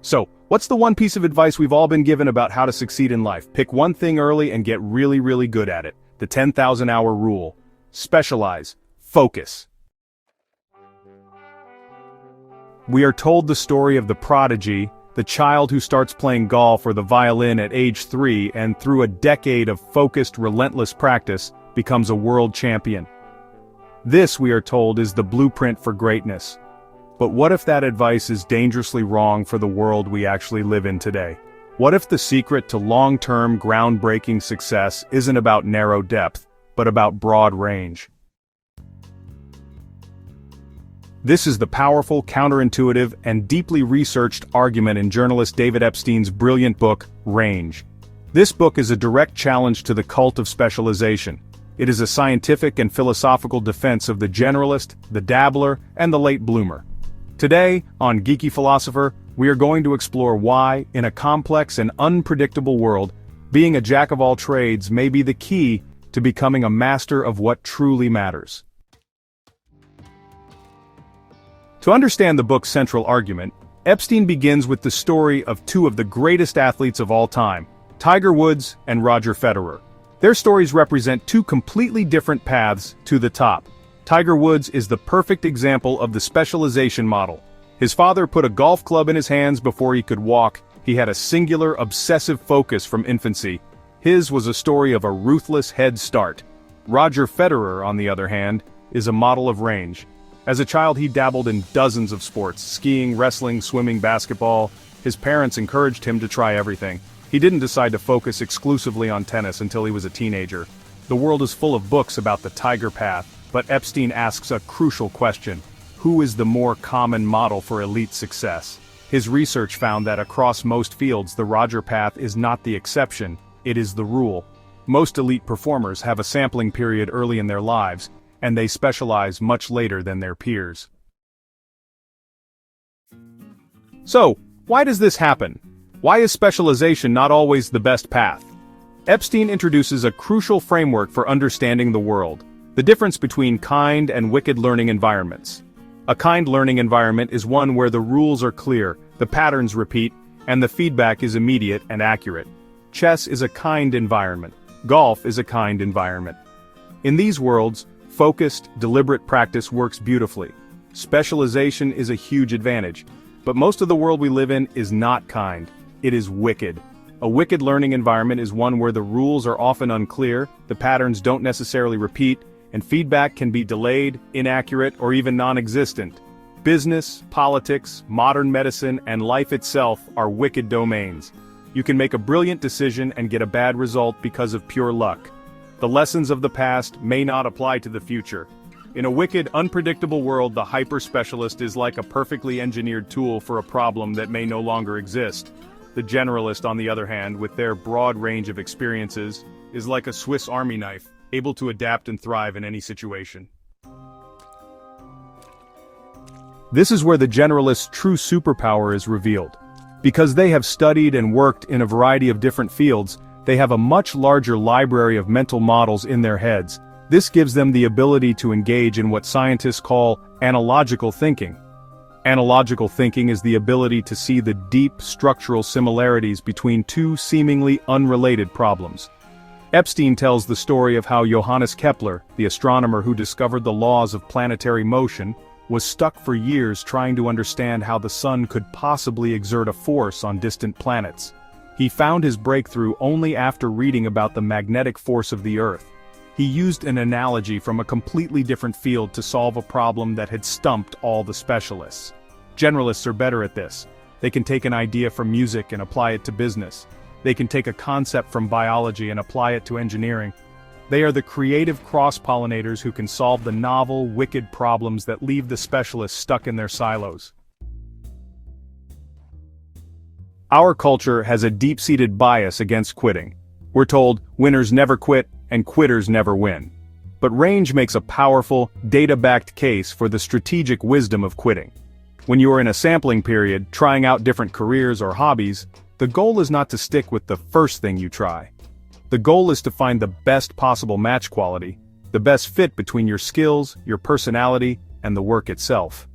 So, what's the one piece of advice we've all been given about how to succeed in life? Pick one thing early and get really, really good at it. The 10,000-hour rule. Specialize. Focus. We are told the story of the prodigy, the child who starts playing golf or the violin at age 3 and through a decade of focused, relentless practice, becomes a world champion. This, we are told, is the blueprint for greatness. But what if that advice is dangerously wrong for the world we actually live in today? What if the secret to long-term, groundbreaking success isn't about narrow depth, but about broad range? This is the powerful, counterintuitive, and deeply researched argument in journalist David Epstein's brilliant book, Range. This book is a direct challenge to the cult of specialization. It is a scientific and philosophical defense of the generalist, the dabbler, and the late bloomer. Today, on Geeky Philosopher, we are going to explore why, in a complex and unpredictable world, being a jack of all trades may be the key to becoming a master of what truly matters. To understand the book's central argument, Epstein begins with the story of two of the greatest athletes of all time, Tiger Woods and Roger Federer. Their stories represent two completely different paths to the top. Tiger Woods is the perfect example of the specialization model. His father put a golf club in his hands before he could walk. He had a singular, obsessive focus from infancy. His was a story of a ruthless head start. Roger Federer, on the other hand, is a model of range. As a child, he dabbled in dozens of sports: skiing, wrestling, swimming, basketball. His parents encouraged him to try everything. He didn't decide to focus exclusively on tennis until he was a teenager. The world is full of books about the Tiger path, but Epstein asks a crucial question: who is the more common model for elite success? His research found that across most fields, the Roger path is not the exception, it is the rule. Most elite performers have a sampling period early in their lives, and they specialize much later than their peers. So, why does this happen? Why is specialization not always the best path? Epstein introduces a crucial framework for understanding the world: the difference between kind and wicked learning environments. A kind learning environment is one where the rules are clear, the patterns repeat, and the feedback is immediate and accurate. Chess is a kind environment. Golf is a kind environment. In these worlds, focused, deliberate practice works beautifully. Specialization is a huge advantage. But most of the world we live in is not kind. It is wicked. A wicked learning environment is one where the rules are often unclear, the patterns don't necessarily repeat, and feedback can be delayed, inaccurate, or even non-existent. Business, politics, modern medicine, and life itself are wicked domains. You can make a brilliant decision and get a bad result because of pure luck. The lessons of the past may not apply to the future. In a wicked, unpredictable world, the hyper-specialist is like a perfectly engineered tool for a problem that may no longer exist. The generalist, on the other hand, with their broad range of experiences, is like a Swiss Army knife, able to adapt and thrive in any situation. This is where the generalist's true superpower is revealed. Because they have studied and worked in a variety of different fields, they have a much larger library of mental models in their heads. This gives them the ability to engage in what scientists call analogical thinking. Analogical thinking is the ability to see the deep structural similarities between two seemingly unrelated problems. Epstein tells the story of how Johannes Kepler, the astronomer who discovered the laws of planetary motion, was stuck for years trying to understand how the sun could possibly exert a force on distant planets. He found his breakthrough only after reading about the magnetic force of the Earth. He used an analogy from a completely different field to solve a problem that had stumped all the specialists. Generalists are better at this. They can take an idea from music and apply it to business. They can take a concept from biology and apply it to engineering. They are the creative cross-pollinators who can solve the novel, wicked problems that leave the specialists stuck in their silos. Our culture has a deep-seated bias against quitting. We're told, winners never quit, and quitters never win. But Range makes a powerful, data-backed case for the strategic wisdom of quitting. When you are in a sampling period, trying out different careers or hobbies, the goal is not to stick with the first thing you try. The goal is to find the best possible match quality, the best fit between your skills, your personality, and the work itself.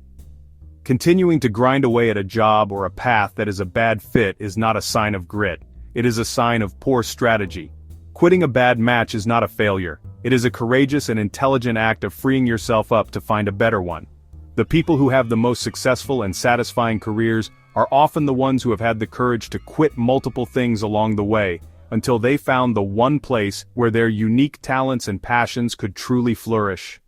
Continuing to grind away at a job or a path that is a bad fit is not a sign of grit. It is a sign of poor strategy. Quitting a bad match is not a failure. It is a courageous and intelligent act of freeing yourself up to find a better one. The people who have the most successful and satisfying careers are often the ones who have had the courage to quit multiple things along the way, until they found the one place where their unique talents and passions could truly flourish.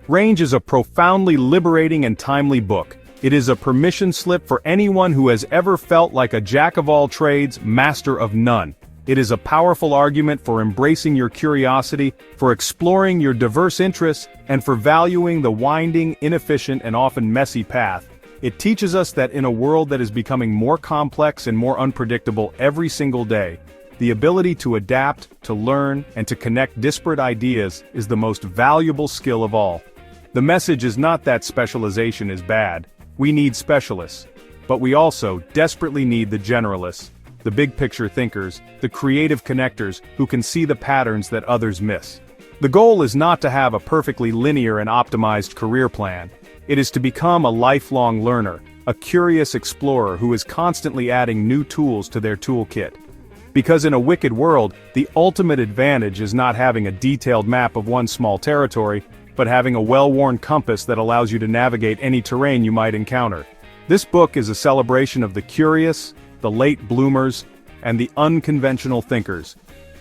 Range is a profoundly liberating and timely book. It is a permission slip for anyone who has ever felt like a jack of all trades, master of none. It is a powerful argument for embracing your curiosity, for exploring your diverse interests, and for valuing the winding, inefficient, and often messy path. It teaches us that in a world that is becoming more complex and more unpredictable every single day, the ability to adapt, to learn, and to connect disparate ideas is the most valuable skill of all. The message is not that specialization is bad. We need specialists. But we also desperately need the generalists, the big-picture thinkers, the creative connectors who can see the patterns that others miss. The goal is not to have a perfectly linear and optimized career plan. It is to become a lifelong learner, a curious explorer who is constantly adding new tools to their toolkit. Because in a wicked world, the ultimate advantage is not having a detailed map of one small territory, but having a well-worn compass that allows you to navigate any terrain you might encounter. This book is a celebration of the curious, the late bloomers, and the unconventional thinkers.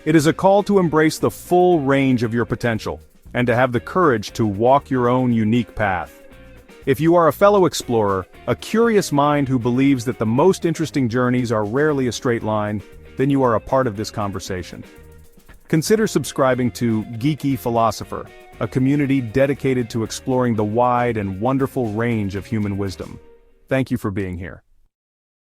It is a call to embrace the full range of your potential, and to have the courage to walk your own unique path. If you are a fellow explorer, a curious mind who believes that the most interesting journeys are rarely a straight line, then you are a part of this conversation. Consider subscribing to Geeky Philosopher, a community dedicated to exploring the wide and wonderful range of human wisdom. Thank you for being here.